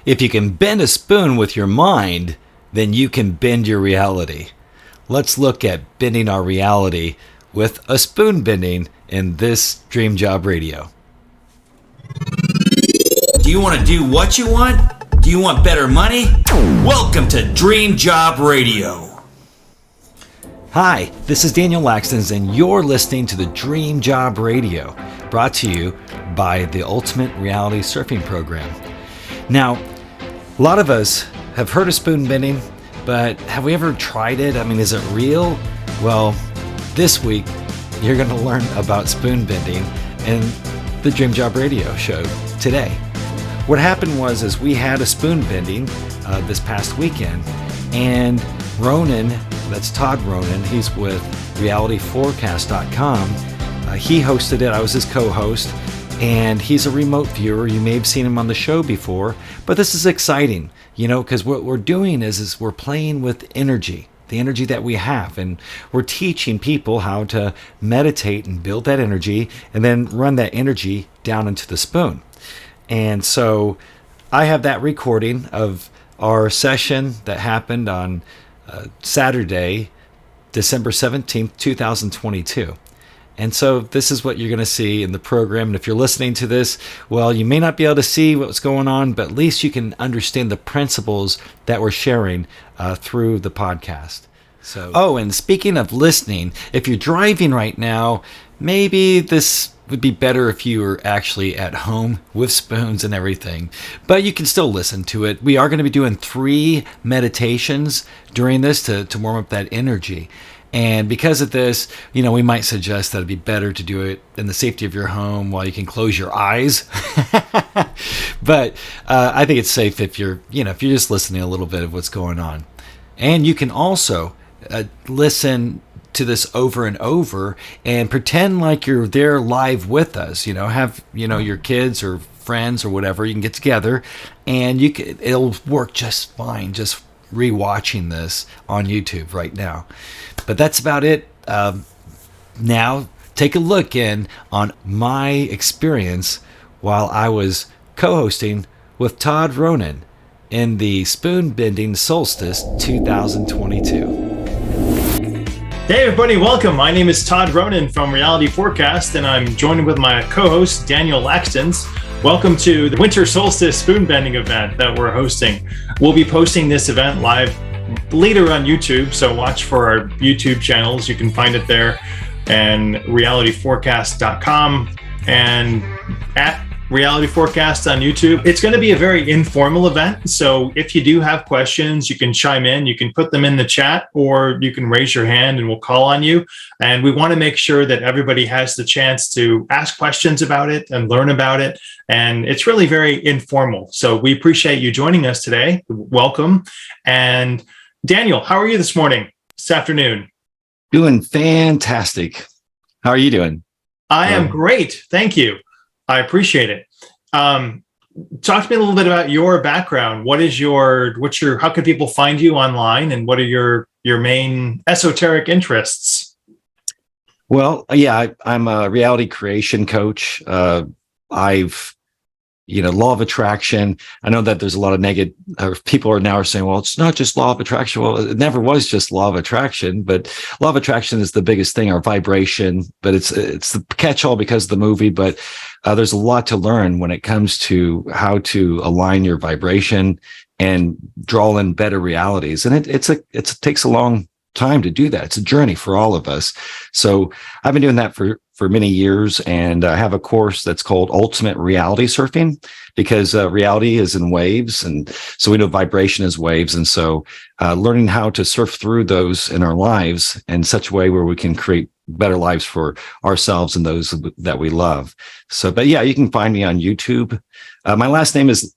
If you can bend a spoon with your mind, then you can bend your reality. Let's look at bending our reality with a spoon bending in this Dream Job Radio. Do you want to do what you want? Do you want better money? Welcome to Dream Job Radio. Hi, this is Daniel Lakstins, and you're listening to the Dream Job Radio, brought to you by the Ultimate Reality Surfing Program. Now, a lot of us have heard of spoon bending, but have we ever tried it? I mean, is it real? Well, this week, you're going to learn about spoon bending in the Dream Job Radio show today. What happened was we had a spoon bending this past weekend, and Ronan, that's Todd Ronan, he's with realityforecast.com. He hosted it. I was his co-host, and he's a remote viewer. You may have seen him on the show before, but this is exciting, because what we're doing is we're playing with energy, the energy that we have, and we're teaching people how to meditate and build that energy and then run that energy down into the spoon. And so I have that recording of our session that happened on Saturday, December 17th, 2022. And so this is what you're going to see in the program. And if you're listening to this, well, you may not be able to see what's going on, but at least you can understand the principles that we're sharing through the podcast. Oh, and speaking of listening, if you're driving right now, maybe this would be better if you were actually at home with spoons and everything, but you can still listen to it. We are going to be doing 3 meditations during this to warm up that energy. And because of this, we might suggest that it'd be better to do it in the safety of your home while you can close your eyes. But I think it's safe if you're just listening a little bbit of what's going on. And you can also listen to this over and over and pretend like you're there live with us. Have your kids or friends or whatever, you can get together, and it'll work just fine just rewatching this on YouTube right now. But that's about it. Now take a look in on my experience while I was co-hosting with Todd Ronan in the Spoon Bending Solstice 2022. Hey everybody, welcome. My name is Todd Ronan from Reality Forecast, and I'm joined with my co-host Daniel Lakstins. Welcome to the Winter Solstice Spoon Bending event that we're hosting. We'll be posting this event live later on YouTube, so watch for our YouTube channels. You can find it there, and realityforecast.com and at Reality Forecast on YouTube. It's going to be a very informal event, so if you do have questions, you can chime in. You can put them in the chat, or you can raise your hand and we'll call on you. And we want to make sure that everybody has the chance to ask questions about it and learn about it. And it's really very informal. So we appreciate you joining us today. Welcome. And Daniel, how are you this afternoon? Doing fantastic. How are you doing? I am great. Thank you. I appreciate it. Talk to me a little bit about your background. How can people find you online, and what are your main esoteric interests? Well, yeah, I'm a reality creation coach. I've law of attraction. I know that there's a lot of negative, people are now saying, well, it's not just law of attraction. Well, it never was just law of attraction, but law of attraction is the biggest thing, our vibration, but it's the catch-all because of the movie. But there's a lot to learn when it comes to how to align your vibration and draw in better realities. And it takes a long time to do that. It's a journey for all of us. So I've been doing that for many years, and I have a course that's called Ultimate Reality Surfing, because reality is in waves, and so we know vibration is waves. And so learning how to surf through those in our lives in such a way where we can create better lives for ourselves and those that we love. So, but yeah, you can find me on YouTube. My last name is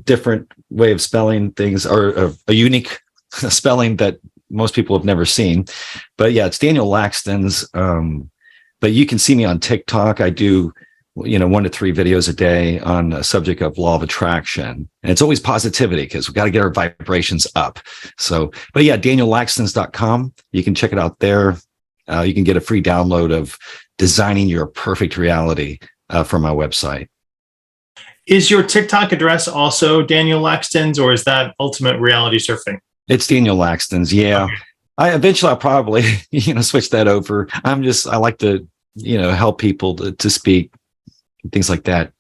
different way of spelling things, or a unique spelling that most people have never seen. But yeah, it's Daniel Lakstins. But you can see me on TikTok. I do, 1 to 3 videos a day on the subject of law of attraction. And it's always positivity, because we've got to get our vibrations up. So, but yeah, daniellakstins.com. You can check it out there. You can get a free download of Designing Your Perfect Reality from my website. Is your TikTok address also Daniel Lakstins, or is that Ultimate Reality Surfing? It's Daniel Lakstins. Yeah. Okay. I'll probably, switch that over. I like to, help people to speak, things like that.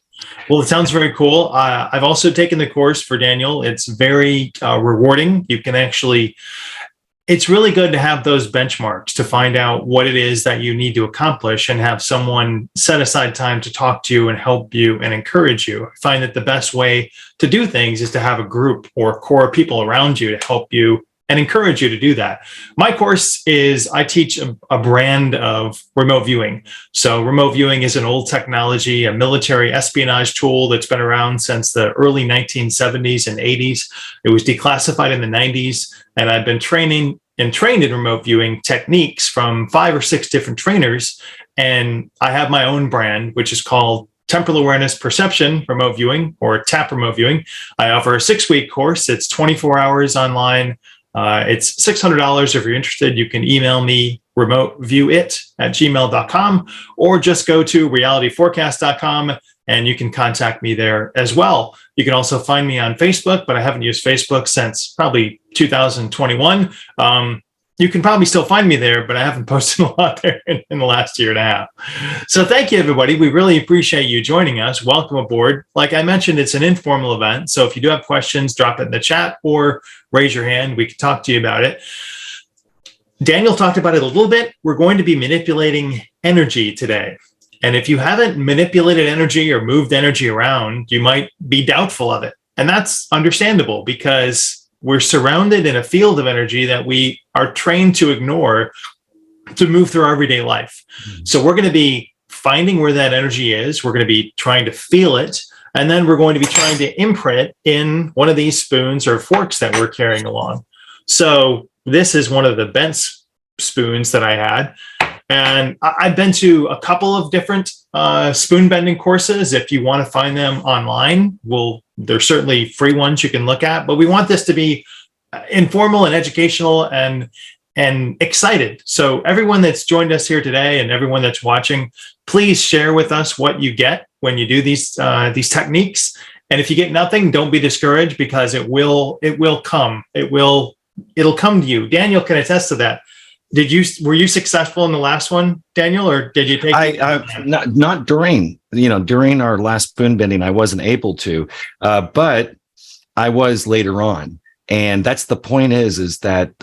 Well, it sounds very cool. I've also taken the course for Daniel. It's very rewarding. It's really good to have those benchmarks to find out what it is that you need to accomplish and have someone set aside time to talk to you and help you and encourage you. I find that the best way to do things is to have a group or core people around you to help you and encourage you to do that. My course is, I teach a brand of remote viewing. So remote viewing is an old technology, a military espionage tool that's been around since the early 1970s and 80s. It was declassified in the 90s, and I've been trained in remote viewing techniques from 5 or 6 different trainers. And I have my own brand, which is called Temporal Awareness Perception Remote Viewing, or TAP Remote Viewing. I offer a 6-week course. It's 24 hours online. It's $600 if you're interested. You can email me remoteviewit@gmail.com, or just go to realityforecast.com and you can contact me there as well. You can also find me on Facebook, but I haven't used Facebook since probably 2021. You can probably still find me there, but I haven't posted a lot there in the last year and a half. So thank you, everybody. We really appreciate you joining us. Welcome aboard. Like I mentioned, it's an informal event. So if you do have questions, drop it in the chat or raise your hand. We can talk to you about it. Daniel talked about it a little bit. We're going to be manipulating energy today. And if you haven't manipulated energy or moved energy around, you might be doubtful of it. And that's understandable, because we're surrounded in a field of energy that we are trained to ignore to move through our everyday life. So we're going to be finding where that energy is. We're going to be trying to feel it. And then we're going to be trying to imprint it in one of these spoons or forks that we're carrying along. So this is one of the bent spoons that I had. And I've been to a couple of different spoon bending courses. If you want to find them online, there's certainly free ones you can look at. But we want this to be informal and educational and excited. So everyone that's joined us here today and everyone that's watching, please share with us what you get when you do these techniques. And if you get nothing, don't be discouraged, because it will come. It'll come to you. Daniel can attest to that. Were you successful in the last one, Daniel, or did you take? Not during our last spoon bending, I wasn't able to, but I was later on. And that's the point is that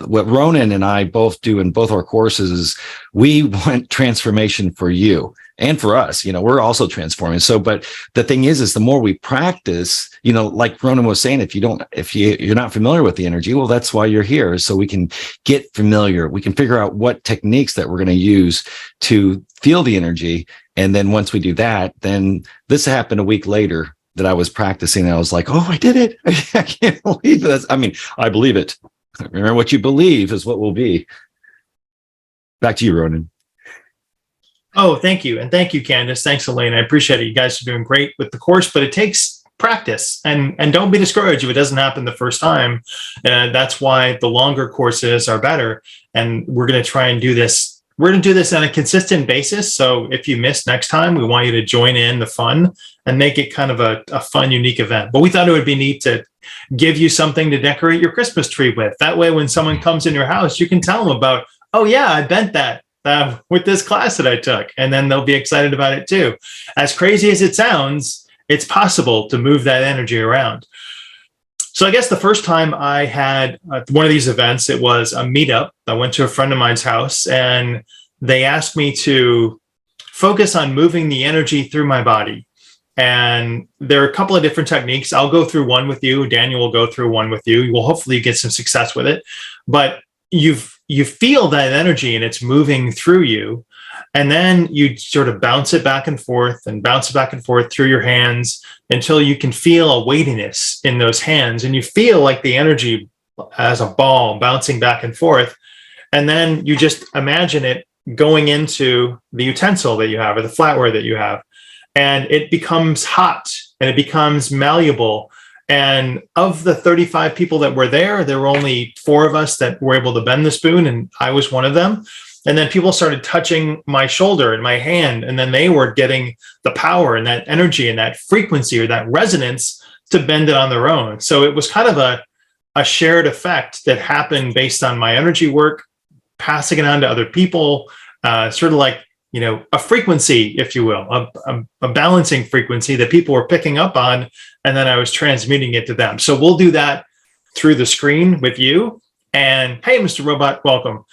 what Ronan and I both do in both our courses is we want transformation for you and for us. We're also transforming. So, but the thing is the more we practice, like Ronan was saying, if you're not familiar with the energy, well, that's why you're here. So we can get familiar. We can figure out what techniques that we're going to use to feel the energy. And then once we do that, then this happened a week later that I was practicing. And I was like, oh, I did it. I can't believe this. I believe it. Remember, what you believe is what will be. Back to you, Ronan. Oh, thank you. And thank you, Candace. Thanks, Elaine. I appreciate it. You guys are doing great with the course, but it takes practice, and don't be discouraged if it doesn't happen the first time. That's why the longer courses are better. And we're going to try and do this. We're going to do this on a consistent basis. So if you miss next time, we want you to join in the fun and make it kind of a fun, unique event. But we thought it would be neat to give you something to decorate your Christmas tree with. That way, when someone comes in your house, you can tell them about, oh yeah, I bent that with this class that I took. And then they'll be excited about it too. As crazy as it sounds, it's possible to move that energy around. So I guess the first time I had one of these events, it was a meetup. I went to a friend of mine's house and they asked me to focus on moving the energy through my body. And there are a couple of different techniques. I'll go through one with you. Daniel will go through one with you. Well, hopefully you get some success with it. But you feel that energy and it's moving through you. And then you sort of bounce it back and forth through your hands until you can feel a weightiness in those hands. And you feel like the energy as a ball bouncing back and forth. And then you just imagine it going into the utensil that you have or the flatware that you have. And it becomes hot and it becomes malleable. And of the 35 people that were there were only 4 of us that were able to bend the spoon, and I was one of them. And then people started touching my shoulder and my hand, and then they were getting the power and that energy and that frequency or that resonance to bend it on their own. So it was kind of a shared effect that happened based on my energy work, passing it on to other people, sort of like, a frequency, if you will, a balancing frequency that people were picking up on, and then I was transmuting it to them. So we'll do that through the screen with you. And hey, Mr. Robot, welcome.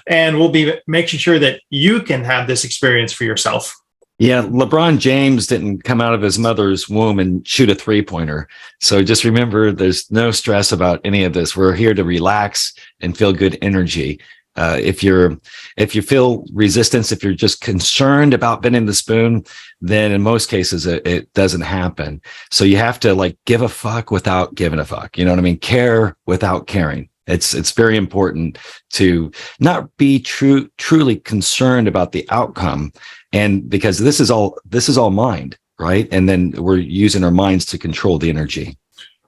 And we'll be making sure that you can have this experience for yourself. Yeah, LeBron James didn't come out of his mother's womb and shoot a three-pointer. So just remember, there's no stress about any of this. We're here to relax and feel good energy. If you feel resistance, if you're just concerned about bending the spoon, then in most cases it doesn't happen. So you have to give a fuck without giving a fuck. You know what I mean? Care without caring. It's very important to not be truly concerned about the outcome, and because this is all mind, right? And then we're using our minds to control the energy.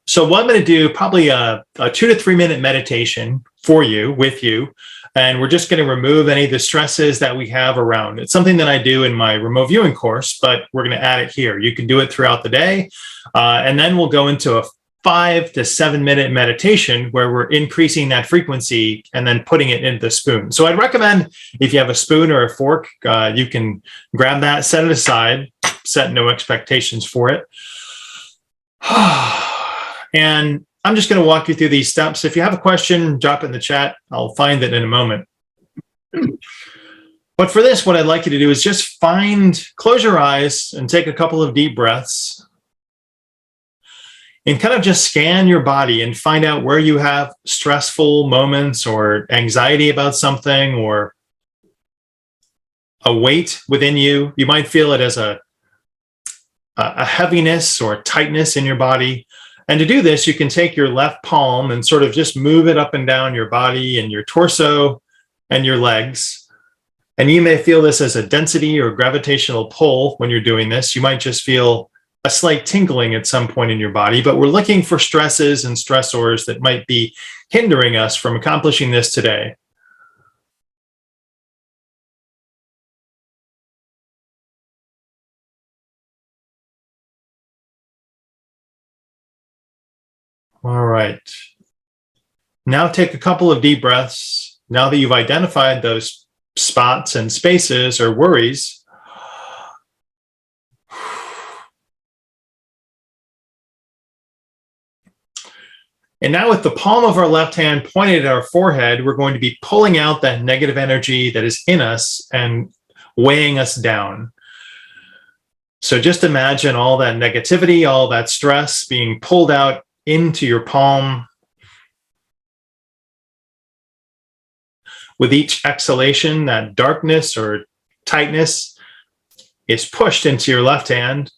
So what I'm going to do, probably a 2 to 3 minute meditation for you, with you, and we're just going to remove any of the stresses that we have around. It's something that I do in my remote viewing course, but we're going to add it here. You can do it throughout the day, and then we'll go into a 5 to 7 minute meditation where we're increasing that frequency and then putting it into the spoon. So I'd recommend, if you have a spoon or a fork, you can grab that, set it aside, set no expectations for it. And I'm just going to walk you through these steps. If you have a question, drop it in the chat. I'll find it in a moment. But for this, what I'd like you to do is just close your eyes and take a couple of deep breaths. And kind of just scan your body and find out where you have stressful moments or anxiety about something or a weight within you. You might feel it as a heaviness or tightness in your body. And to do this, you can take your left palm and sort of just move it up and down your body and your torso and your legs. And you may feel this as a density or gravitational pull when you're doing this. You might just feel a slight tingling at some point in your body, but we're looking for stresses and stressors that might be hindering us from accomplishing this today. All right. Now take a couple of deep breaths. Now that you've identified those spots and spaces or worries, and now with the palm of our left hand pointed at our forehead, we're going to be pulling out that negative energy that is in us and weighing us down. So just imagine all that negativity, all that stress being pulled out into your palm. With each exhalation, that darkness or tightness is pushed into your left hand.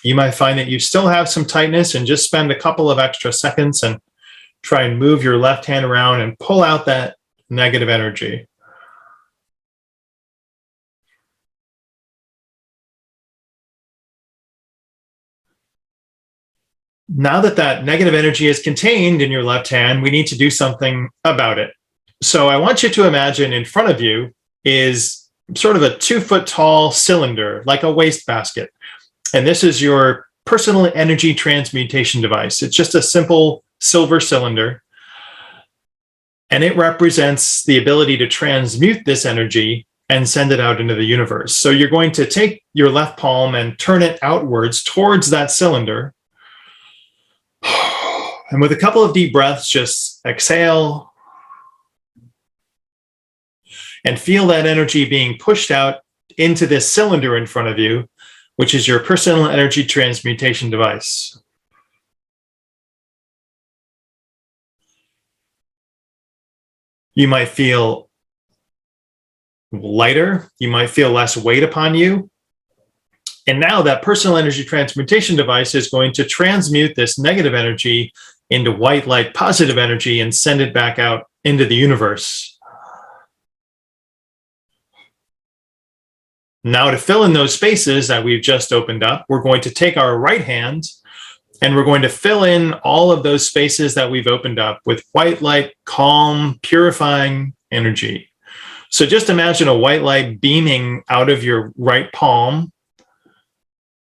You might find that you still have some tightness, and just spend a couple of extra seconds and try and move your left hand around and pull out that negative energy. Now that that negative energy is contained in your left hand, we need to do something about it. So I want you to imagine in front of you is sort of a 2-foot tall cylinder, like a wastebasket. And this is your personal energy transmutation device. It's just a simple silver cylinder. And it represents the ability to transmute this energy and send it out into the universe. So you're going to take your left palm and turn it outwards towards that cylinder. And with a couple of deep breaths, just exhale and feel that energy being pushed out into this cylinder in front of you, which is your personal energy transmutation device. You might feel lighter. You might feel less weight upon you. And now that personal energy transmutation device is going to transmute this negative energy into white light, positive energy, and send it back out into the universe. Now, to fill in those spaces that we've just opened up, we're going to take our right hand and we're going to fill in all of those spaces that we've opened up with white light, calm, purifying energy. So just imagine a white light beaming out of your right palm,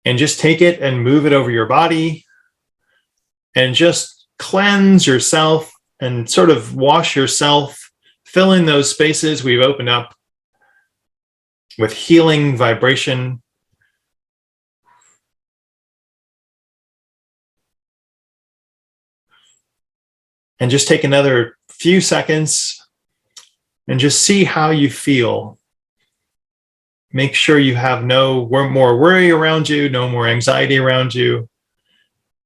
and just take it and move it over your body and just cleanse yourself and sort of wash yourself, fill in those spaces we've opened up with healing vibration. And just take another few seconds and just see how you feel. Make sure you have no more worry around you, no more anxiety around you,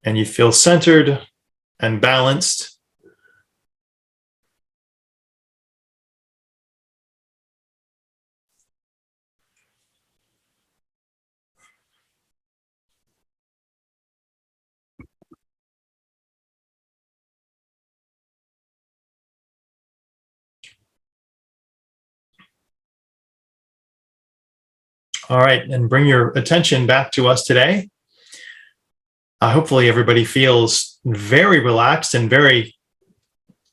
and you feel centered and balanced. All right, and bring your attention back to us today. Hopefully everybody feels very relaxed and very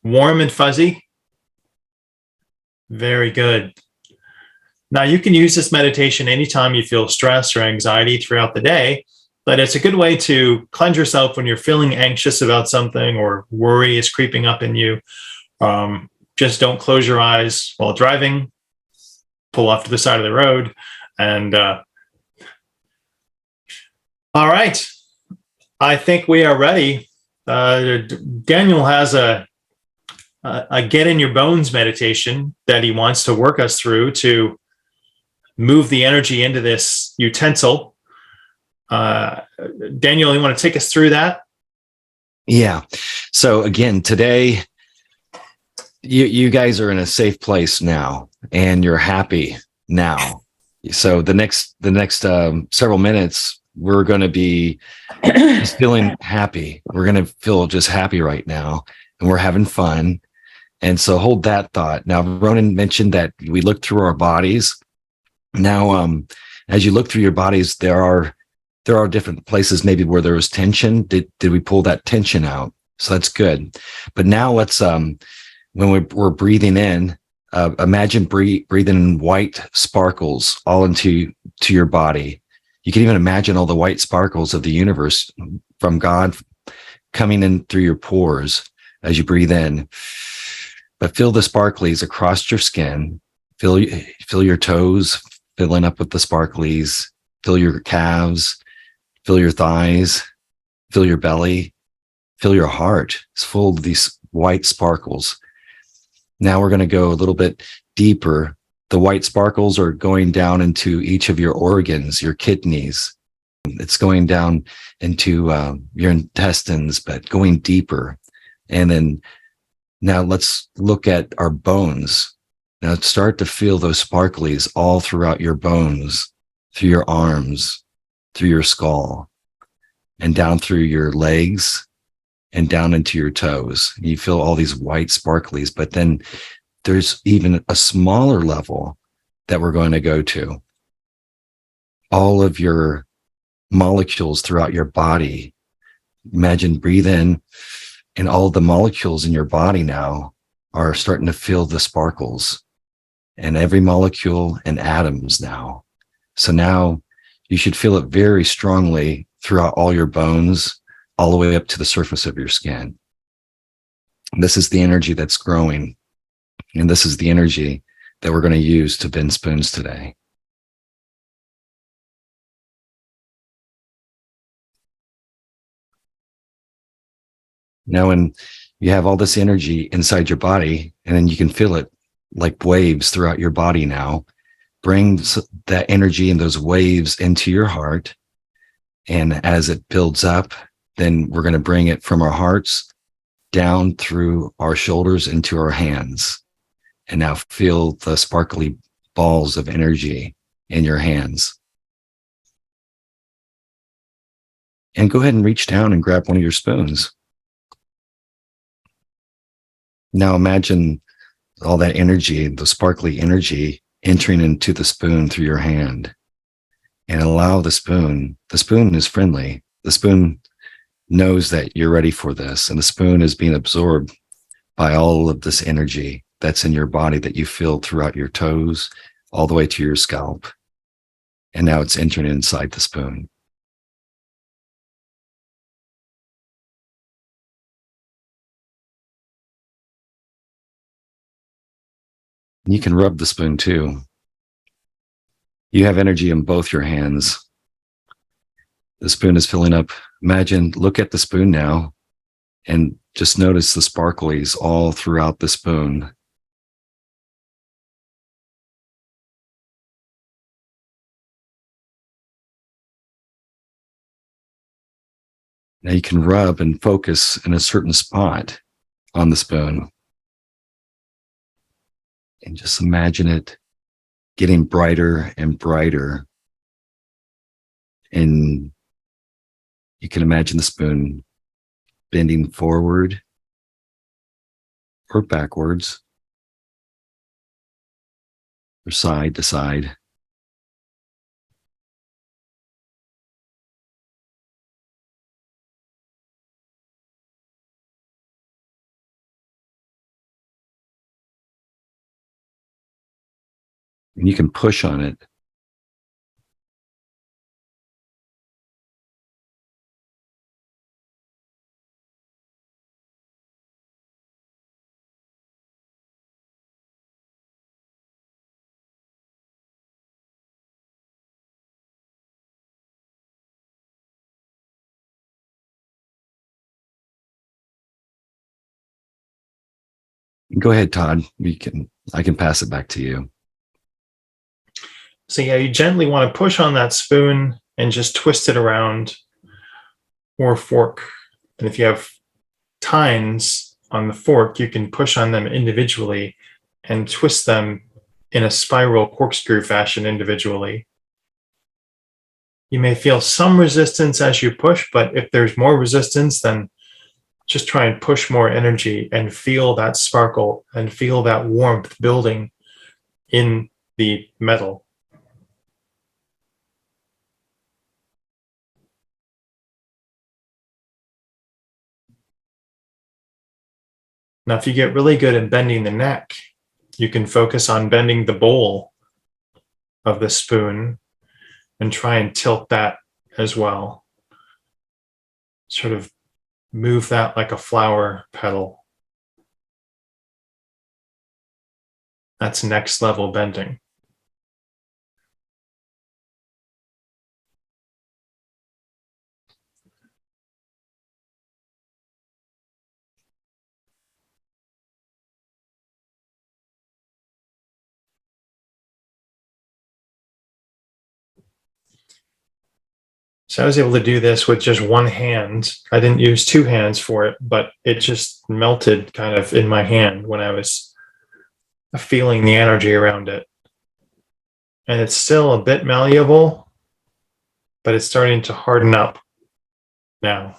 warm and fuzzy. Very good. Now, you can use this meditation anytime you feel stress or anxiety throughout the day, but it's a good way to cleanse yourself when you're feeling anxious about something or worry is creeping up in you. Just don't close your eyes while driving. Pull off to the side of the road. And all right, I think we are ready. Daniel has a get in your bones meditation that he wants to work us through to move the energy into this utensil. Daniel, you want to take us through that? Yeah. So again, today, you guys are in a safe place now, and you're happy now. So the next several minutes, we're going to be just feeling happy. We're going to feel just happy right now, and we're having fun. And so hold that thought. Now, Ronan mentioned that we look through our bodies. Now, as you look through your bodies, there are different places maybe where there was tension. Did we pull that tension out? So that's good. But now let's, when we're breathing in, imagine breathing in white sparkles all into your body. You can even imagine all the white sparkles of the universe from God coming in through your pores as you breathe in. But feel the sparklies across your skin. Feel your toes filling up with the sparklies. Feel your calves. Feel your thighs. Feel your belly. Feel your heart. It's full of these white sparkles. Now we're going to go a little bit deeper. The white sparkles are going down into each of your organs, your kidneys. It's going down into your intestines, but going deeper. And then now let's look at our bones. Now start to feel those sparklies all throughout your bones, through your arms, through your skull, and down through your legs, and down into your toes. You feel all these white sparklies, but then there's even a smaller level that we're going to go to. All of your molecules throughout your body. Imagine breathe in, and all the molecules in your body now are starting to feel the sparkles, and every molecule and atoms now. So now you should feel it very strongly throughout all your bones, all the way up to the surface of your skin. This is the energy that's growing. And this is the energy that we're going to use to bend spoons today. Now, when you have all this energy inside your body, and then you can feel it like waves throughout your body now, bring that energy and those waves into your heart. And as it builds up, then we're going to bring it from our hearts down through our shoulders into our hands. And now feel the sparkly balls of energy in your hands. And go ahead and reach down and grab one of your spoons. Now imagine all that energy, the sparkly energy, entering into the spoon through your hand. and allow the spoon. The spoon is friendly. The spoon knows that you're ready for this, and the spoon is being absorbed by all of this energy that's in your body that you feel throughout your toes, all the way to your scalp. And now it's entering inside the spoon. You can rub the spoon too. You have energy in both your hands. The spoon is filling up. Look at the spoon now and just notice the sparklies all throughout the spoon. Now you can rub and focus in a certain spot on the spoon. And just imagine it getting brighter and brighter. And you can imagine the spoon bending forward or backwards or side to side. And you can push on it. Go ahead, Todd. I can pass it back to you. So yeah, you gently want to push on that spoon and just twist it around, or fork. And if you have tines on the fork, you can push on them individually and twist them in a spiral corkscrew fashion individually. You may feel some resistance as you push, but if there's more resistance, then just try and push more energy and feel that sparkle and feel that warmth building in the metal. Now, if you get really good at bending the neck, you can focus on bending the bowl of the spoon and try and tilt that as well. Sort of move that like a flower petal. That's next level bending. So I was able to do this with just one hand. I didn't use two hands for it, but it just melted kind of in my hand when I was feeling the energy around it. And it's still a bit malleable, but it's starting to harden up now.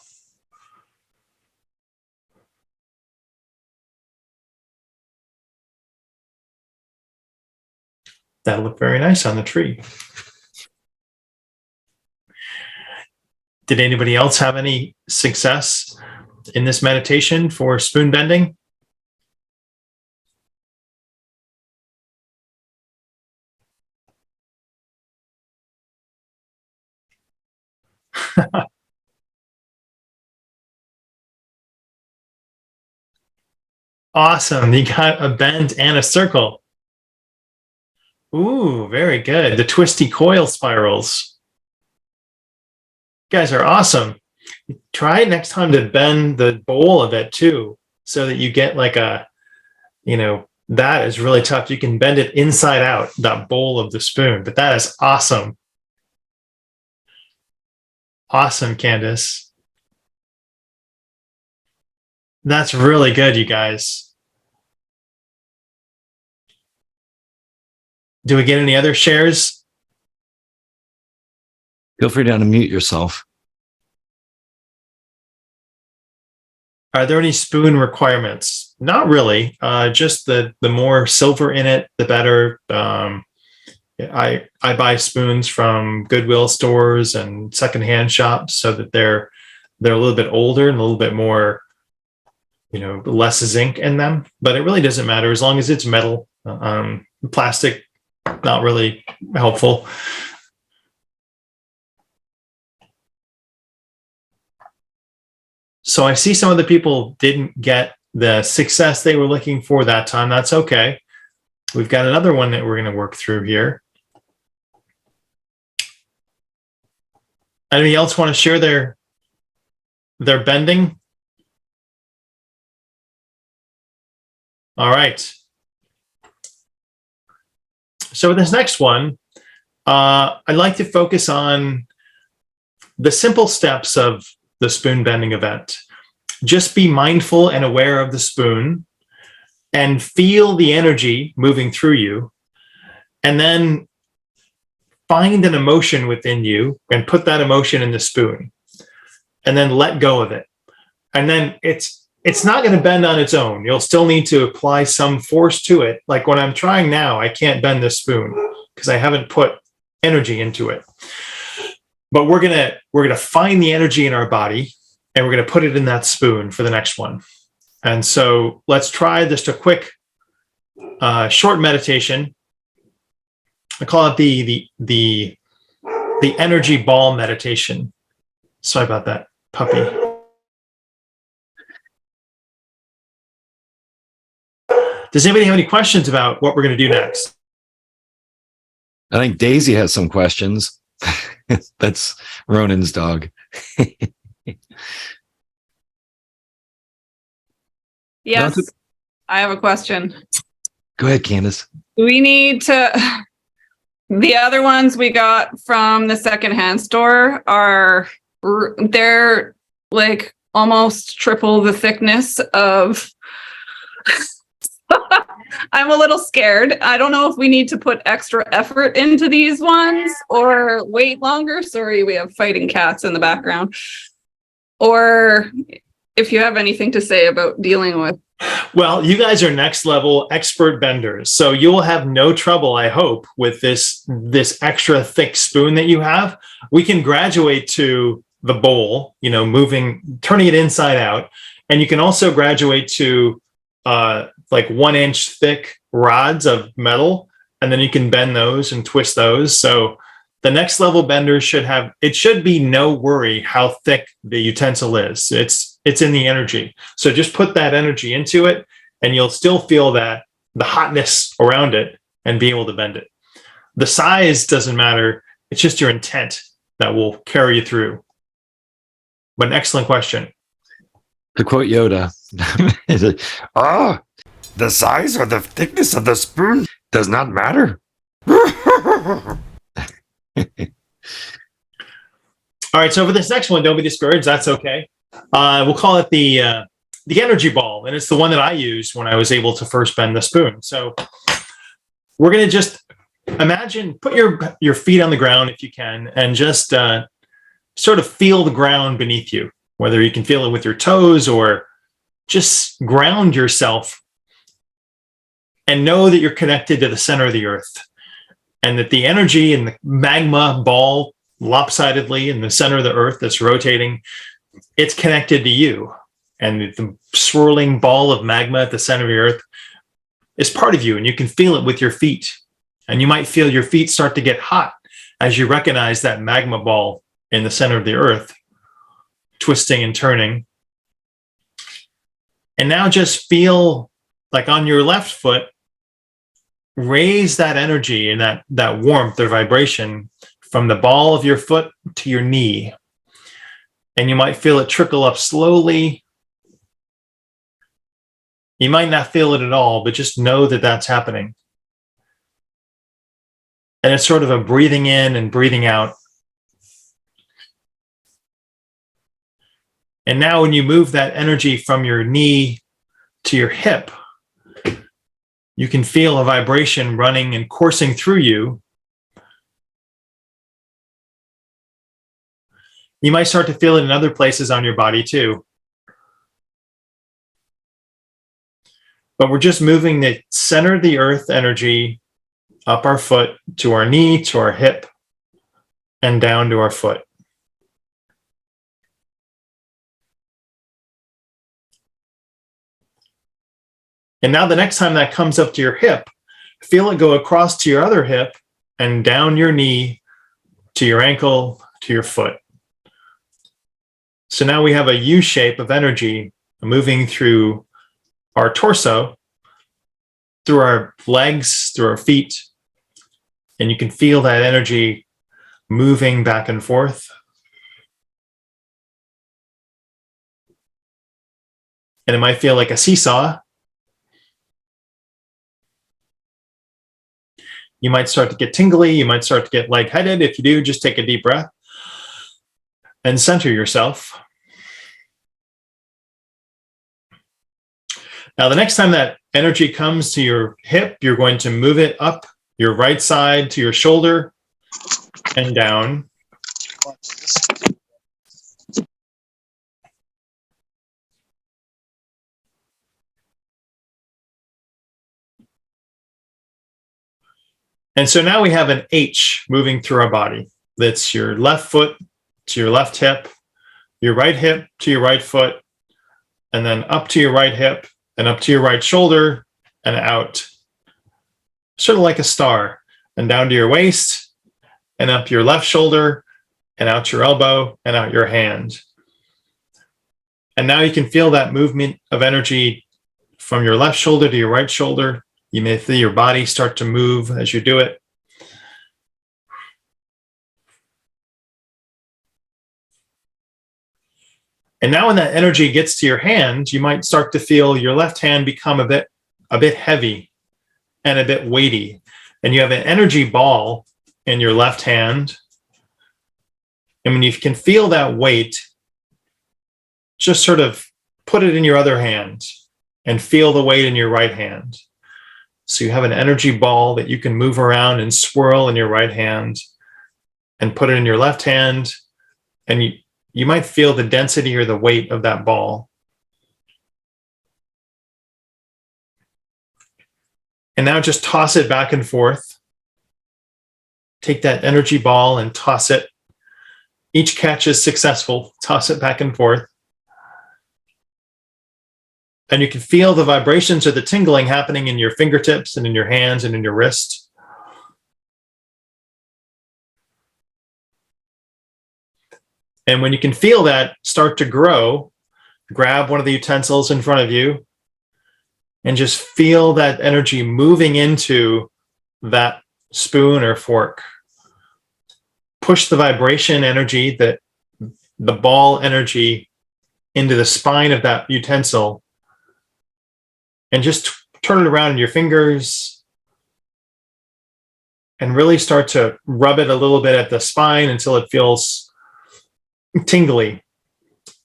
That looked very nice on the tree. Did anybody else have any success in this meditation for spoon bending? Awesome. You got a bend and a circle. Ooh, very good. The twisty coil spirals. You guys are awesome. Try next time to bend the bowl of it too, so that you get like a, that is really tough. You can bend it inside out, that bowl of the spoon, but that is awesome. Awesome, Candace. That's really good, you guys. Do we get any other shares? Feel free to unmute yourself. Are there any spoon requirements? Not really. Just the more silver in it, the better. I buy spoons from Goodwill stores and secondhand shops so that they're a little bit older and a little bit more, less zinc in them. But it really doesn't matter as long as it's metal. Plastic, not really helpful. So I see some of the people didn't get the success they were looking for that time. That's okay. We've got another one that we're going to work through here. Anybody else want to share their bending? All right. So with this next one, I'd like to focus on the simple steps of the spoon bending event. Just be mindful and aware of the spoon and feel the energy moving through you, and then find an emotion within you and put that emotion in the spoon, and then let go of it. And then it's not going to bend on its own. You'll still need to apply some force to it. Like when I'm trying now, I can't bend this spoon because I haven't put energy into it. But we're gonna find the energy in our body, and we're gonna put it in that spoon for the next one. And so let's try just a quick, short meditation. I call it the energy ball meditation. Sorry about that, puppy. Does anybody have any questions about what we're going to do next? I think Daisy has some questions. That's Ronan's dog. Yes, I have a question. Go ahead, Candace. We need to. The other ones we got from the secondhand store they're like almost triple the thickness of. I'm a little scared. I don't know if we need to put extra effort into these ones or wait longer. Sorry, we have fighting cats in the background. Or if you have anything to say about dealing with. Well, you guys are next level expert benders. So you will have no trouble, I hope, with this extra thick spoon that you have. We can graduate to the bowl, turning it inside out. And you can also graduate to like 1 inch thick rods of metal, and then you can bend those and twist those. So the next level benders should be no worry how thick the utensil is. It's in the energy. So just put that energy into it, and you'll still feel that the hotness around it and be able to bend it. The size doesn't matter. It's just your intent that will carry you through. But an excellent question. To quote Yoda, the size or the thickness of the spoon does not matter. All right, so for this next one, don't be discouraged. That's okay. We'll call it the energy ball, and it's the one that I used when I was able to first bend the spoon. So we're going to just imagine, put your feet on the ground if you can, and just sort of feel the ground beneath you, whether you can feel it with your toes or just ground yourself and know that you're connected to the center of the earth, and that the energy in the magma ball lopsidedly in the center of the earth that's rotating, it's connected to you. And the swirling ball of magma at the center of the earth is part of you, and you can feel it with your feet. And you might feel your feet start to get hot as you recognize that magma ball in the center of the earth, twisting and turning. And now just feel like on your left foot, raise that energy and that warmth or vibration from the ball of your foot to your knee. And you might feel it trickle up slowly. You might not feel it at all, but just know that that's happening. And it's sort of a breathing in and breathing out. And now when you move that energy from your knee to your hip, you can feel a vibration running and coursing through you. You might start to feel it in other places on your body too. But we're just moving the center of the earth energy up our foot to our knee, to our hip, and down to our foot. And now the next time that comes up to your hip, feel it go across to your other hip and down your knee to your ankle, to your foot. So now we have a U shape of energy moving through our torso, through our legs, through our feet. And you can feel that energy moving back and forth. And it might feel like a seesaw. You might start to get tingly. You might start to get lightheaded. If you do, just take a deep breath and center yourself. Now, the next time that energy comes to your hip, you're going to move it up your right side to your shoulder and down. And so now we have an H moving through our body. That's your left foot to your left hip, your right hip to your right foot, and then up to your right hip and up to your right shoulder and out. Sort of like a star, and down to your waist and up your left shoulder and out your elbow and out your hand. And now you can feel that movement of energy from your left shoulder to your right shoulder. You may feel your body start to move as you do it. And now when that energy gets to your hand, you might start to feel your left hand become a bit heavy and a bit weighty. And you have an energy ball in your left hand. And when you can feel that weight, just sort of put it in your other hand and feel the weight in your right hand. So you have an energy ball that you can move around and swirl in your right hand and put it in your left hand. And you might feel the density or the weight of that ball. And now just toss it back and forth. Take that energy ball and toss it. Each catch is successful. Toss it back and forth. And you can feel the vibrations or the tingling happening in your fingertips and in your hands and in your wrist. And when you can feel that start to grow, grab one of the utensils in front of you and just feel that energy moving into that spoon or fork. Push the vibration energy, the ball energy, into the spine of that utensil. And just turn it around in your fingers and really start to rub it a little bit at the spine until it feels tingly.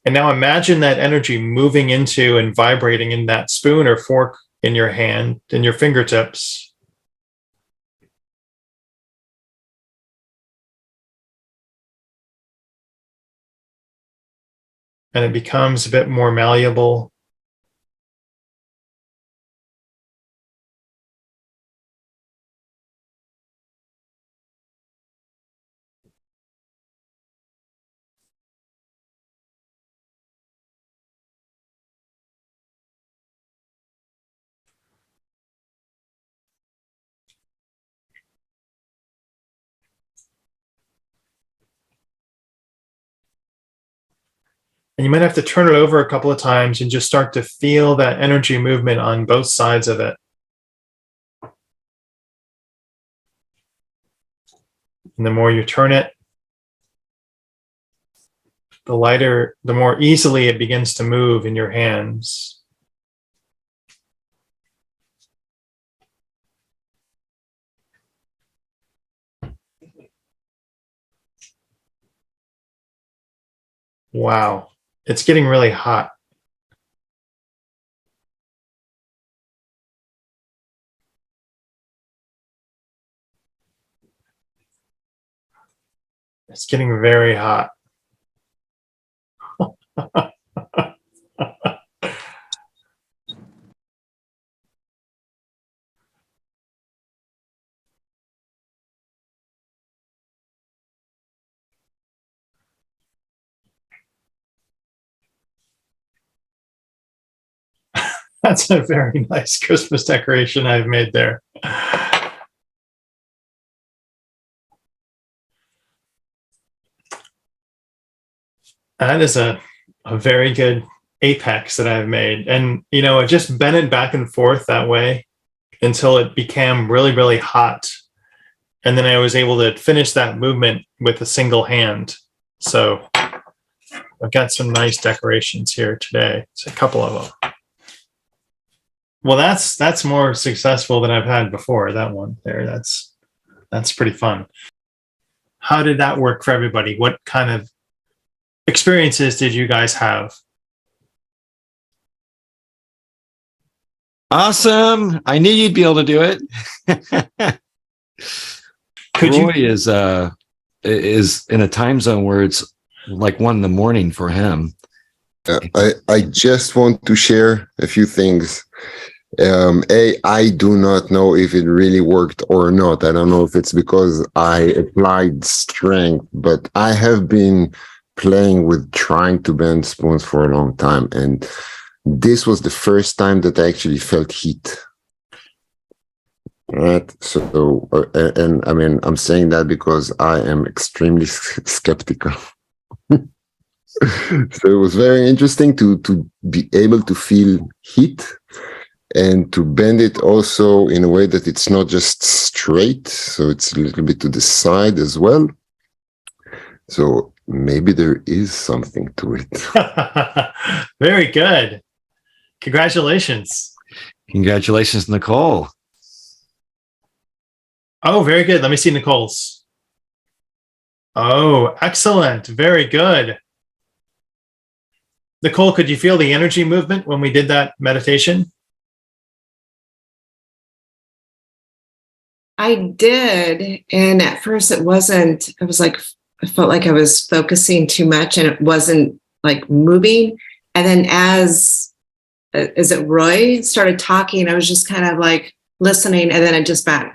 And now imagine that energy moving into and vibrating in that spoon or fork in your hand, in your fingertips. And it becomes a bit more malleable. And you might have to turn it over a couple of times and just start to feel that energy movement on both sides of it. And the more you turn it, the lighter, the more easily it begins to move in your hands. Wow, it's getting really hot. It's getting very hot. That's a very nice Christmas decoration I've made there. That is a very good apex that I've made. And, I just bent it back and forth that way until it became really, really hot. And then I was able to finish that movement with a single hand. So I've got some nice decorations here today. It's a couple of them. Well, that's more successful than I've had before. That one there, that's pretty fun. How did that work for everybody? What kind of experiences did you guys have? Awesome. I knew you'd be able to do it. Roy is in a time zone where it's like 1 a.m. for him. I just want to share a few things. I do not know if it really worked or not. I don't know if it's because I applied strength, but I have been playing with trying to bend spoons for a long time, and this was the first time that I actually felt heat. Right. So, and I mean, I'm saying that because I am extremely skeptical. So it was very interesting to be able to feel heat and to bend it also in a way that it's not just straight. So it's a little bit to the side as well. So maybe there is something to it. Very good. Congratulations. Congratulations, Nicole. Oh, very good. Let me see Nicole's. Oh, excellent. Very good. Nicole, could you feel the energy movement when we did that meditation? I did. And at first it wasn't, I was like, I felt like I was focusing too much and it wasn't like moving. And then as it Roy started talking, I was just kind of like listening and then it just bent.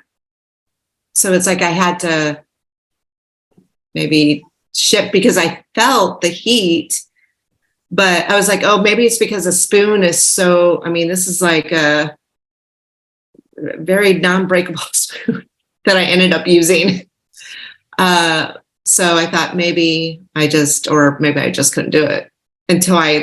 So it's like I had to maybe shift because I felt the heat, but I was like, oh, maybe it's because the spoon is so, I mean, this is like a very non-breakable spoon that I ended up using. So I thought maybe I just couldn't do it until I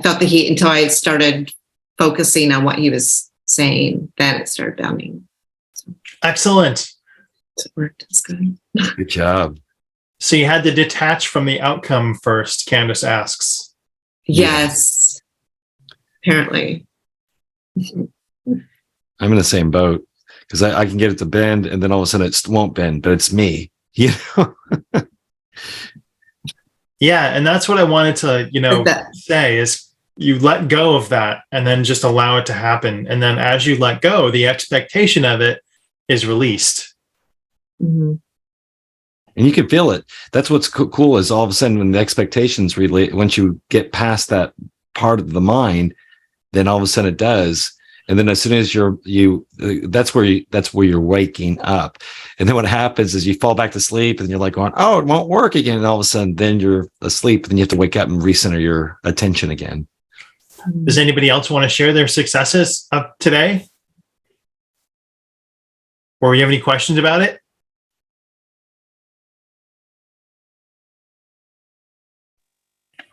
felt the heat until I started focusing on what he was saying. Then it started bending. So, excellent. it worked. It's good. Good job. So you had to detach from the outcome first, Candace asks. Yes. Apparently. I'm in the same boat because I can get it to bend and then all of a sudden it won't bend, but it's me. Yeah, and that's what I wanted to, say is you let go of that and then just allow it to happen. And then as you let go, the expectation of it is released. Mm-hmm. And you can feel it. That's what's cool is all of a sudden when the expectations once you get past that part of the mind, then all of a sudden it does. And then as soon as that's where you're waking up. And then what happens is you fall back to sleep and you're like going, oh, it won't work again. And all of a sudden then you're asleep and you have to wake up and recenter your attention again. Does anybody else want to share their successes of today? Or you have any questions about it?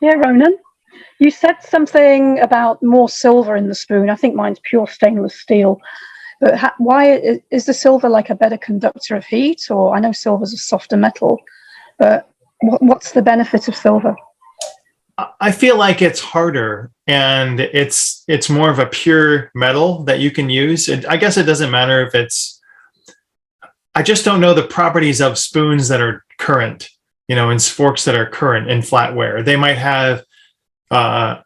Yeah, Ronan. You said something about more silver in the spoon. I think mine's pure stainless steel. But why is the silver like a better conductor of heat? Or I know silver's a softer metal, but what's the benefit of silver? I feel like it's harder and it's more of a pure metal that you can use. I guess it doesn't matter if I just don't know the properties of spoons that are current, and forks that are current in flatware. They might have a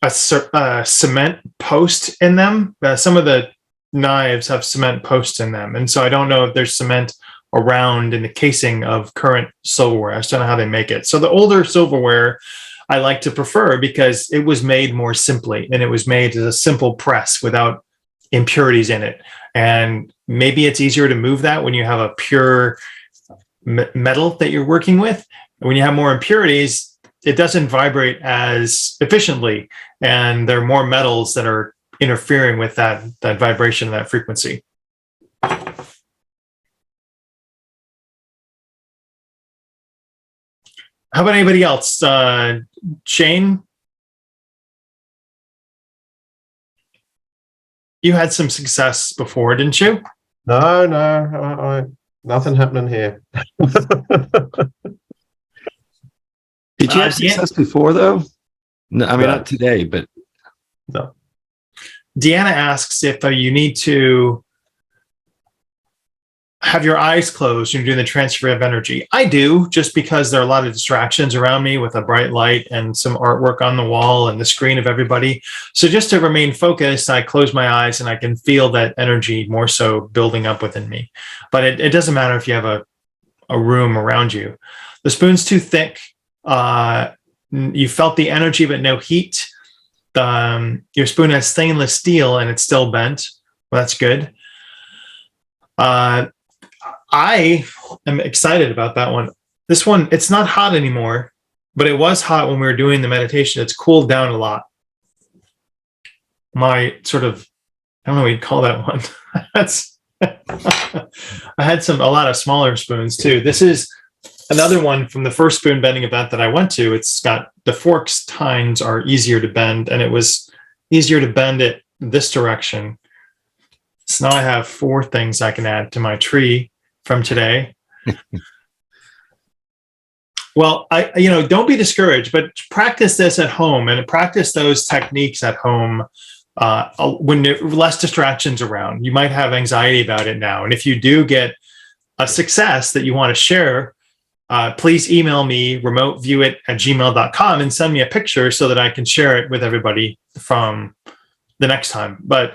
cement post in them. Some of the knives have cement posts in them. And so I don't know if there's cement around in the casing of current silverware. I just don't know how they make it. So the older silverware I like to prefer because it was made more simply and it was made as a simple press without impurities in it. And maybe it's easier to move that when you have a pure metal that you're working with. When you have more impurities, it doesn't vibrate as efficiently and there are more metals that are interfering with that vibration, that frequency. How about anybody else? Shane? You had some success before, didn't you? No, nothing happening here. Did you have success before, though? No, I mean, not today, but no. Deanna asks if you need to have your eyes closed when you're doing the transfer of energy. I do, just because there are a lot of distractions around me with a bright light and some artwork on the wall and the screen of everybody. So just to remain focused, I close my eyes and I can feel that energy more so building up within me. But it doesn't matter if you have a room around you. The spoon's too thick. You felt the energy, but no heat. Your spoon has stainless steel and it's still bent. Well, that's good. I am excited about that one. This one, it's not hot anymore, but it was hot when we were doing the meditation. It's cooled down a lot. My sort of, I don't know what you'd call that one. That's I had a lot of smaller spoons too. This is another one from the first spoon bending event that I went to. It's got the forks tines are easier to bend, and it was easier to bend it this direction. So now I have 4 things I can add to my tree from today. Well, don't be discouraged, but practice this at home and practice those techniques at home when there are less distractions around. You might have anxiety about it now. And if you do get a success that you want to share, please email me remoteviewit@gmail.com and send me a picture so that I can share it with everybody from the next time. But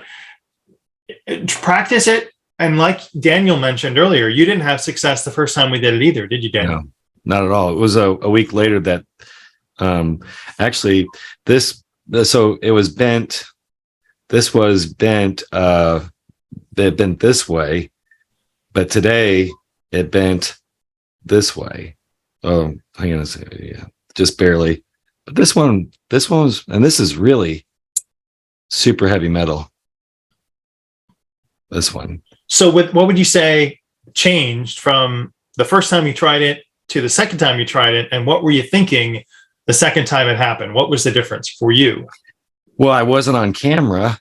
practice it. And like Daniel mentioned earlier, you didn't have success the first time we did it either, did you, Daniel? No, not at all. It was a week later that actually so it was bent. This was bent, it bent this way, but today it bent this way. Oh, hang on a second. Yeah, just barely. But this one was, and this is really super heavy metal. This one. So what would you say changed from the first time you tried it to the second time you tried it? And what were you thinking the second time it happened? What was the difference for you? Well, I wasn't on camera.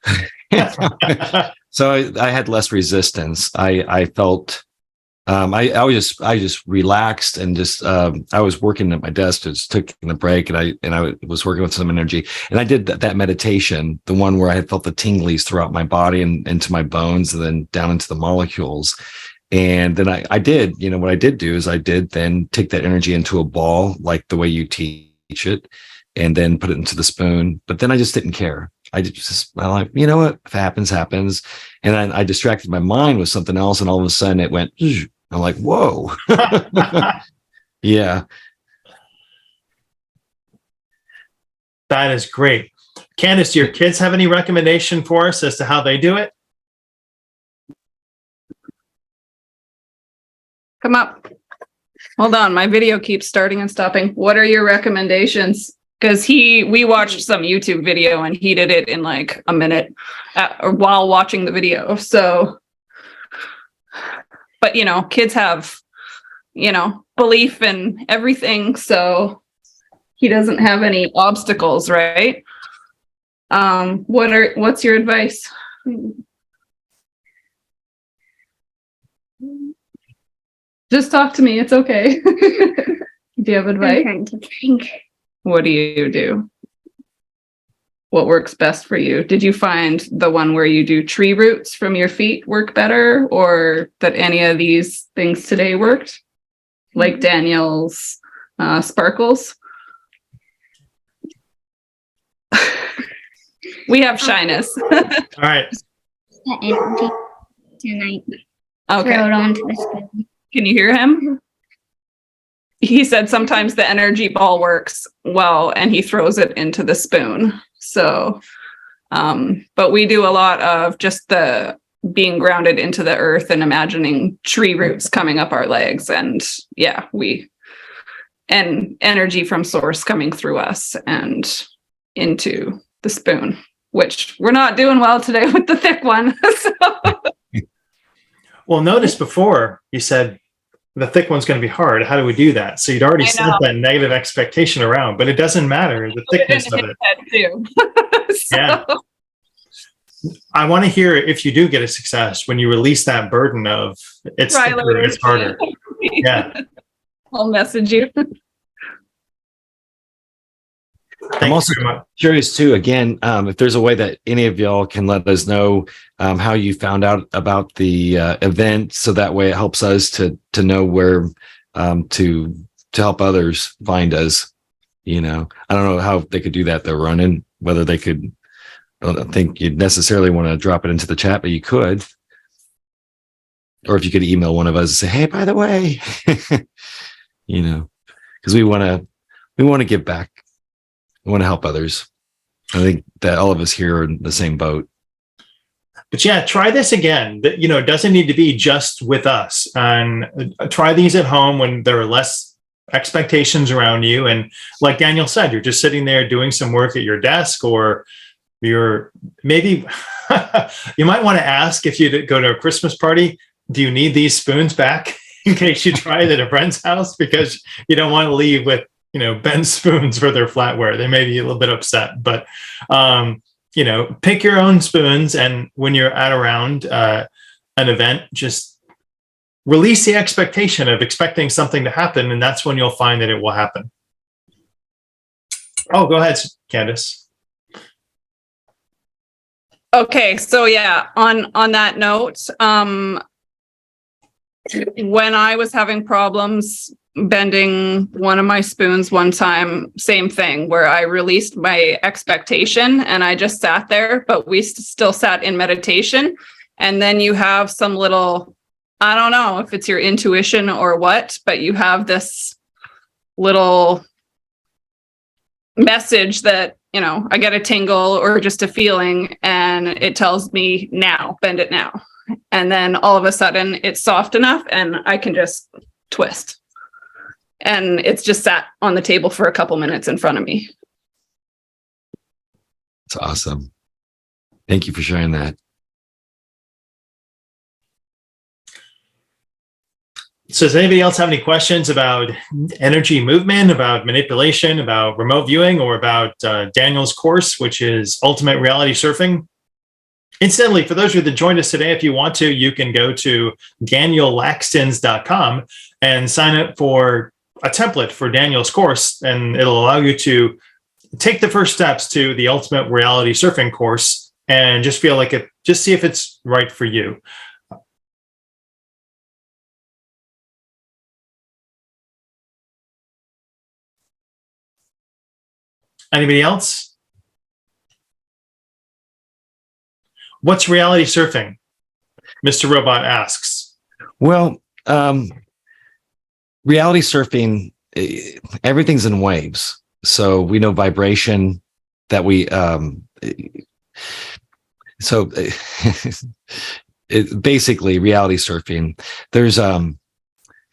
So I had less resistance. I felt, I just relaxed and just, I was working at my desk, just took a break, and I was working with some energy, and I did that meditation, the one where I had felt the tinglies throughout my body and into my bones and then down into the molecules. And then I did, what I did do is I did then take that energy into a ball, like the way you teach it, and then put it into the spoon. But then I just didn't care. I'm like, you know what? If it happens, happens. And then I distracted my mind with something else, and all of a sudden it went, I'm like, whoa. Yeah. That is great. Candace, do your kids have any recommendation for us as to how they do it? Come up. Hold on. My video keeps starting and stopping. What are your recommendations? Because we watched some YouTube video and he did it in like a minute while watching the video. So, but kids have, belief in everything. So he doesn't have any obstacles, right? What's your advice? Just talk to me. It's okay. Do you have advice? I'm trying to think. What do you do? What works best for you? Did you find the one where you do tree roots from your feet work better, or that any of these things today worked? Like Daniel's sparkles? We have shyness. All right. The energy tonight. Okay. Throw it onto the spoon. Can you hear him? He said sometimes the energy ball works well and he throws it into the spoon. So, but we do a lot of just the being grounded into the earth and imagining tree roots coming up our legs. And yeah, and energy from source coming through us and into the spoon, which we're not doing well today with the thick one. So, Well, notice before you said the thick one's going to be hard. How do we do that? So you'd already I sent know. that negative expectation around, but it doesn't matter the thickness of it. Too. So, Yeah. I want to hear if you do get a success when you release that burden of it's try thicker, later. it's harder. Yeah. I'll message you. Thank I'm you also very much. curious too, again, if there's a way that any of y'all can let us know how you found out about the event, so that way it helps us to know where to help others find us. I don't know how they could do that though, Ronan, whether they could. I don't think you'd necessarily want to drop it into the chat, but you could. Or if you could email one of us and say, hey, by the way, because we want to give back. We want to help others. I think that all of us here are in the same boat. But yeah, try this again. It doesn't need to be just with us. And try these at home when there are less expectations around you. And like Daniel said, you're just sitting there doing some work at your desk, or you're maybe you might want to ask, if you go to a Christmas party, do you need these spoons back in case you try it at a friend's house? Because you don't want to leave with bent spoons for their flatware. They may be a little bit upset, but pick your own spoons. And when you're at around an event, just release the expectation of expecting something to happen, and that's when you'll find that it will happen. Oh, go ahead, Candace. Okay, so yeah, on that note, when I was having problems bending one of my spoons one time, same thing, where I released my expectation and I just sat there, but we still sat in meditation. And then you have some little, I don't know if it's your intuition or what, but you have this little message that, I get a tingle or just a feeling, and it tells me now, bend it now. And then all of a sudden it's soft enough and I can just twist. And it's just sat on the table for a couple minutes in front of me. It's awesome. Thank you for sharing that. So does anybody else have any questions about energy movement, about manipulation, about remote viewing, or about Daniel's course, which is Ultimate Reality Surfing? Incidentally, for those of you that joined us today, if you want to, you can go to daniellakstins.com and sign up for a template for Daniel's course, and it'll allow you to take the first steps to the Ultimate Reality Surfing course and just feel like it, just see if it's right for you. Anybody else? What's reality surfing? Mr. Robot asks. Well, reality surfing, everything's in waves. So we know vibration that we, basically reality surfing, there's,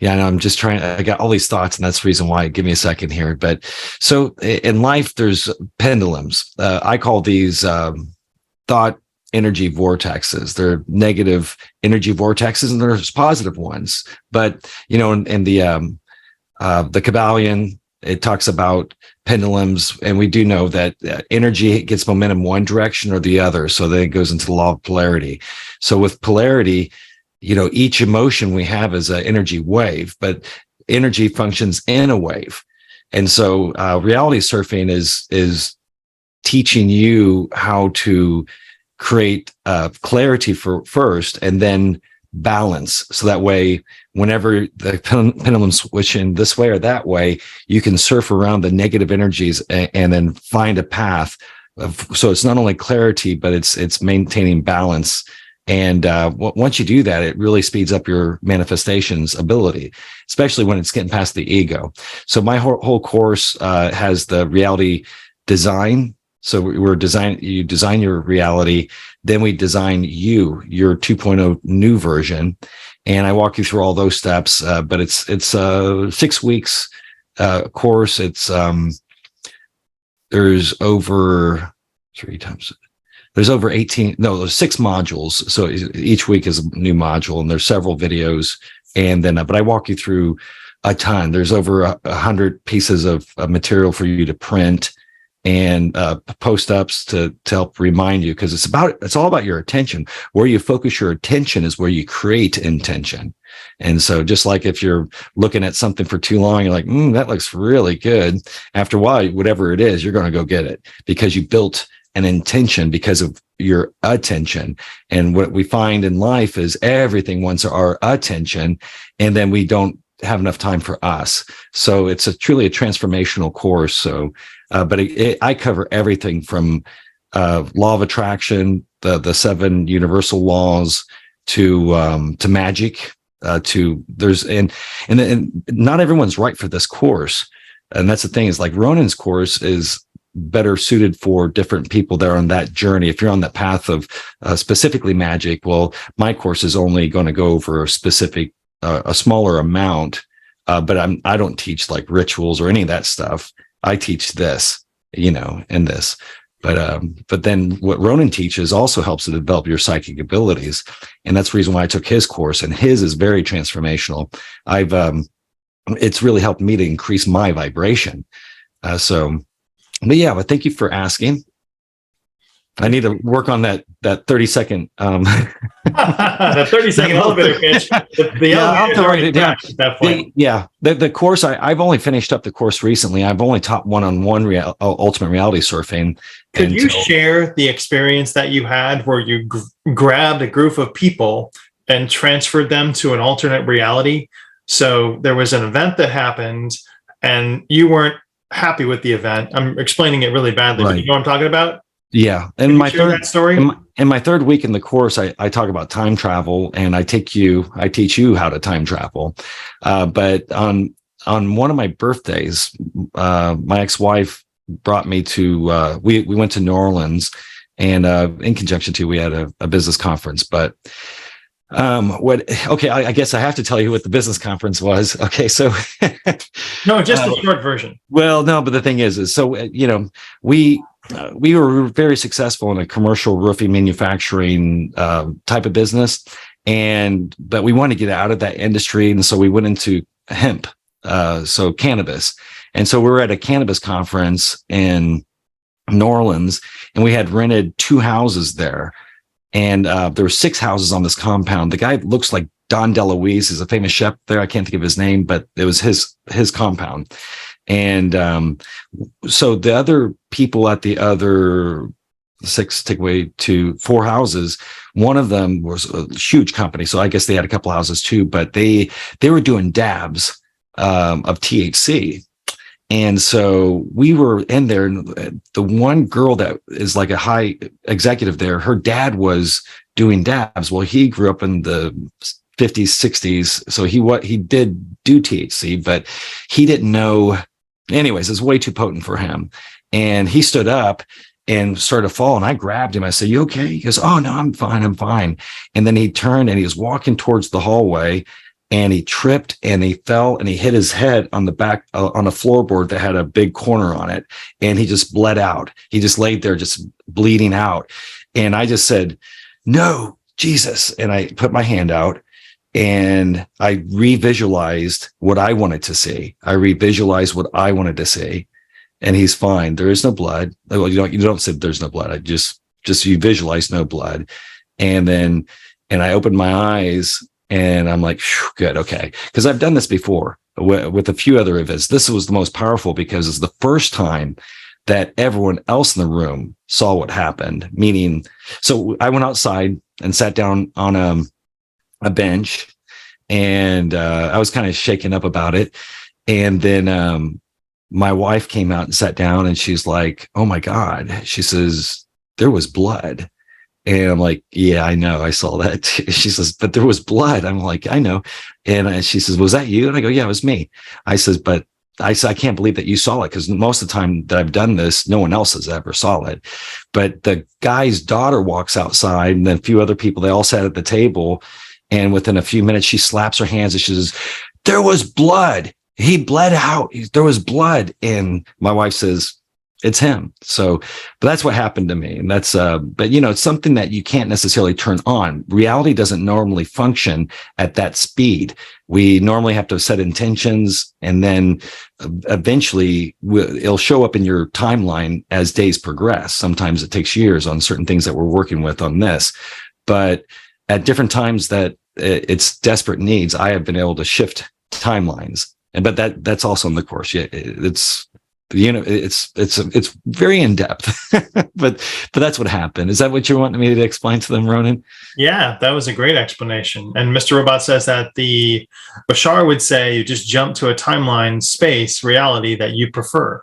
yeah, and I'm just trying, I got all these thoughts, and that's the reason why. Give me a second here. But so in life, there's pendulums. I call these thought energy vortexes. They're negative energy vortexes, and there's positive ones. But, in the Kabbalion, it talks about pendulums, and we do know that energy gets momentum one direction or the other. So then it goes into the law of polarity. So with polarity, each emotion we have is an energy wave, but energy functions in a wave. And so reality surfing is teaching you how to create clarity first, and then balance. So that way, whenever the pendulum switching this way or that way, you can surf around the negative energies and then find a path. So it's not only clarity, but it's maintaining balance. And once you do that, it really speeds up your manifestations ability, especially when it's getting past the ego. So my whole course has the reality design. So you design your reality, then we design your 2.0 new version. And I walk you through all those steps, but it's a 6 weeks course. It's there's over 3 times. There's over 18. No, there's 6 modules. So each week is a new module, and there's several videos. And then, but I walk you through a ton. There's over 100 pieces of material for you to print and post ups to help remind you, because it's all about your attention. Where you focus your attention is where you create intention. And so just like if you're looking at something for too long, you're like, that looks really good. After a while, whatever it is, you're going to go get it because you built an intention because of your attention. And what we find in life is everything wants our attention, and then we don't have enough time for us. So it's truly a transformational course. So, but I cover everything from law of attraction, the 7 universal laws, to magic, and not everyone's right for this course. And that's the thing, is like Ronan's course is better suited for different people that are on that journey. If you're on that path of specifically magic, well, my course is only going to go over a specific, a smaller amount. But I don't teach like rituals or any of that stuff. I teach this, and this. But then what Ronan teaches also helps to develop your psychic abilities. And that's the reason why I took his course, and his is very transformational. It's really helped me to increase my vibration. But thank you for asking. I need to work on that 30-second that 30-second elevator pitch. I'll have to write it down. At that point. The course, I've only finished up the course recently. I've only taught one-on-one ultimate reality surfing. Could you share the experience that you had where you grabbed a group of people and transferred them to an alternate reality? So there was an event that happened and you weren't happy with the event. I'm explaining it really badly, but you know what I'm talking about? Yeah. And my third story in my third week in the course, I talk about time travel, and I teach you how to time travel. But on one of my birthdays, my ex-wife brought me to, we went to New Orleans, and in conjunction to, we had a business conference. But I guess I have to tell you what the business conference was. Okay. So no, just the short version. Well, no, but the thing is so, we were very successful in a commercial roofing manufacturing type of business, but we wanted to get out of that industry, and so we went into hemp, so cannabis. And so we were at a cannabis conference in New Orleans, and we had rented 2 houses there, and there were 6 houses on this compound. The guy looks like Don DeLuise is a famous chef there. I can't think of his name, but it was his compound. And so the other people at the other 6, take away to 4 houses, one of them was a huge company. So I guess they had a couple houses too, but they were doing dabs of THC. And so we were in there, and the one girl that is like a high executive there, her dad was doing dabs. Well, he grew up in the 50s, 60s. So he did do THC, but he didn't know. Anyways, it's way too potent for him. And he stood up and started to fall. And I grabbed him. I said, "You okay?" He goes, "Oh, no, I'm fine. I'm fine." And then he turned and he was walking towards the hallway, and he tripped and he fell and he hit his head on the back, on a floorboard that had a big corner on it. And he just bled out. He just laid there, just bleeding out. And I just said, "No, Jesus." And I put my hand out, and I revisualized what I wanted to see. And he's fine. There is no blood. Well, you don't say there's no blood. I just you visualize no blood. And I opened my eyes, and I'm like, good. Okay. Cause I've done this before with a few other events. This was the most powerful because it's the first time that everyone else in the room saw what happened. Meaning, so I went outside and sat down on a bench, and I was kind of shaken up about it. And then my wife came out and sat down, and she's like, "Oh my God." She says, "There was blood." And I'm like, "Yeah, I know. I saw that." She says, "But there was blood." I'm like, "I know." And she says, "Was that you?" And I go, "Yeah, it was me." I said, "I can't believe that you saw it, because most of the time that I've done this, no one else has ever saw it." But the guy's daughter walks outside, and then a few other people, they all sat at the table. And within a few minutes, she slaps her hands and she says, "There was blood. He bled out. There was blood." And my wife says, it's him. So, but that's what happened to me. And that's, but it's something that you can't necessarily turn on. Reality doesn't normally function at that speed. We normally have to set intentions, and then eventually it'll show up in your timeline as days progress. Sometimes it takes years on certain things that we're working with on this, but at different times that it's desperate needs, I have been able to shift timelines. But that's also in the course. Yeah, it's very in depth, but that's what happened. Is that what you want me to explain to them, Ronan? Yeah, that was a great explanation. And Mr. Robot says that Bashar would say you just jump to a timeline, space, reality that you prefer.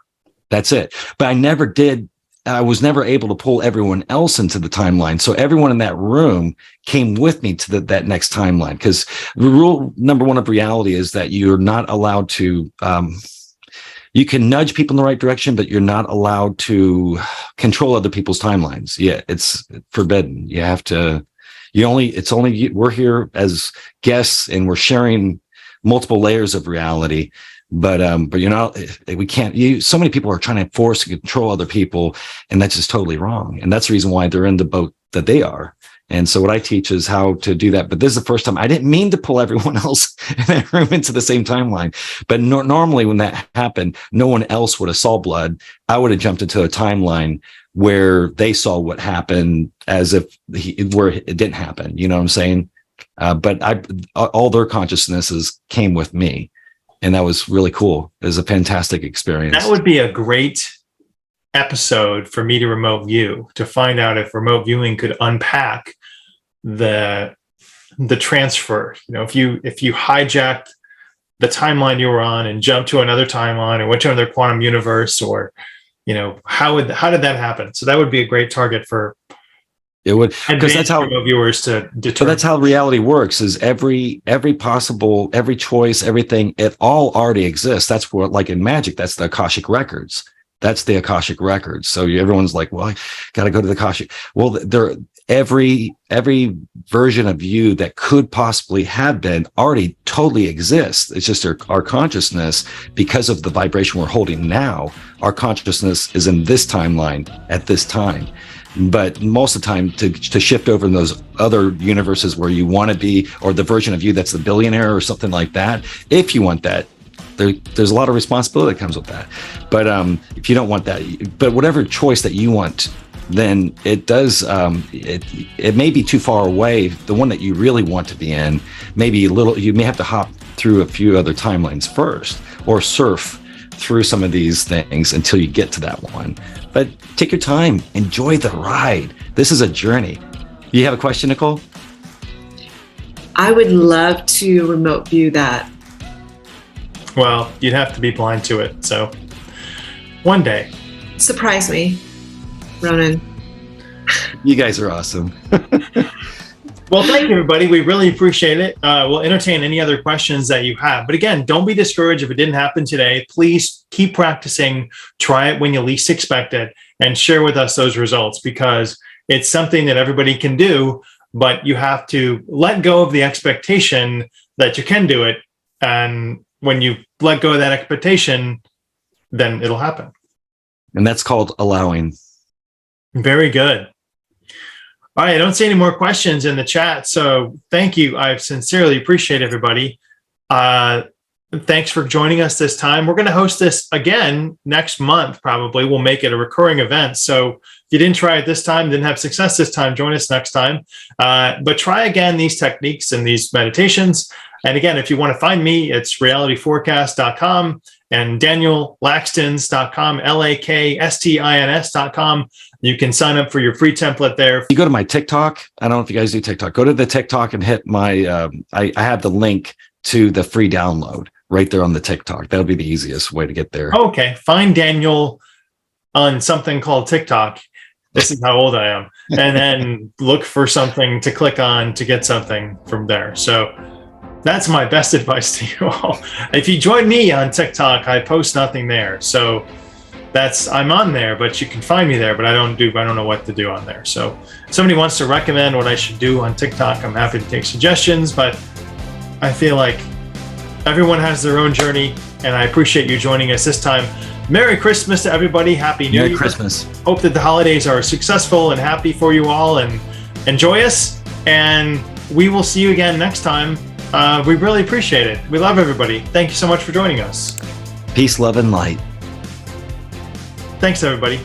That's it. But I was never able to pull everyone else into the timeline. So everyone in that room came with me to that next timeline, because the rule number one of reality is that you're not allowed to, you can nudge people in the right direction, but you're not allowed to control other people's timelines. Yeah, it's forbidden. You have to, we're here as guests and we're sharing multiple layers of reality. But you're not, we can't, so many people are trying to force and control other people, and that's just totally wrong. And that's the reason why they're in the boat that they are. And so what I teach is how to do that. But this is the first time. I didn't mean to pull everyone else in that room into the same timeline. But normally when that happened, no one else would have saw blood. I would have jumped into a timeline where they saw what happened as if where it didn't happen. You know what I'm saying? But all their consciousnesses came with me. And that was really cool. It was a fantastic experience. That would be a great episode for me to remote view, to find out if remote viewing could unpack the transfer. If you hijacked the timeline you were on and jumped to another timeline or went to another quantum universe, or how did that happen? So that would be a great target for it would, because that's how viewers to determine. So that's how reality works, is every possible, every choice, everything, it all already exists. That's what, like in magic, that's the Akashic records. That's the Akashic records. So everyone's like, well, I got to go to the Akashic. Well, every version of you that could possibly have been already totally exists. It's just our consciousness, because of the vibration we're holding now, our consciousness is in this timeline at this time. But most of the time, to shift over in those other universes where you want to be, or the version of you that's the billionaire or something like that, if you want that, there's a lot of responsibility that comes with that. But if you don't want that, but whatever choice that you want, then it does, it may be too far away. The one that you really want to be in, maybe you may have to hop through a few other timelines first, or surf through some of these things until you get to that one. But take your time, enjoy the ride. This is a journey. You have a question, Nicole? I would love to remote view that. Well, you'd have to be blind to it. So one day. Surprise me, Ronan. You guys are awesome. Well, thank you, everybody. We really appreciate it. We'll entertain any other questions that you have. But again, don't be discouraged if it didn't happen today. Please keep practicing. Try it when you least expect it, and share with us those results, because it's something that everybody can do, but you have to let go of the expectation that you can do it. And when you let go of that expectation, then it'll happen. And that's called allowing. Very good. All right, I don't see any more questions in the chat, so thank you. I sincerely appreciate everybody. Thanks for joining us this time. We're going to host this again next month, probably. We'll make it a recurring event. So if you didn't try it this time, didn't have success this time, join us next time. But try again these techniques and these meditations. And again, if you want to find me, it's realityforecast.com and daniellakstins.com, LAKSTINS.com. You can sign up for your free template there. You go to my TikTok. I don't know if you guys do TikTok. Go to the TikTok and hit my, I have the link to the free download right there on the TikTok. That'll be the easiest way to get there. Okay. Find Daniel on something called TikTok. This is how old I am. And then look for something to click on to get something from there. So that's my best advice to you all. If you join me on TikTok, I post nothing there. So I'm on there, but you can find me there, but I don't know what to do on there. So if somebody wants to recommend what I should do on TikTok, I'm happy to take suggestions, but I feel like everyone has their own journey, and I appreciate you joining us this time. Merry Christmas to everybody. Happy New Merry Year. Christmas. Hope that the holidays are successful and happy for you all and joyous. And we will see you again next time. We really appreciate it. We love everybody. Thank you so much for joining us. Peace, love, and light. Thanks, everybody.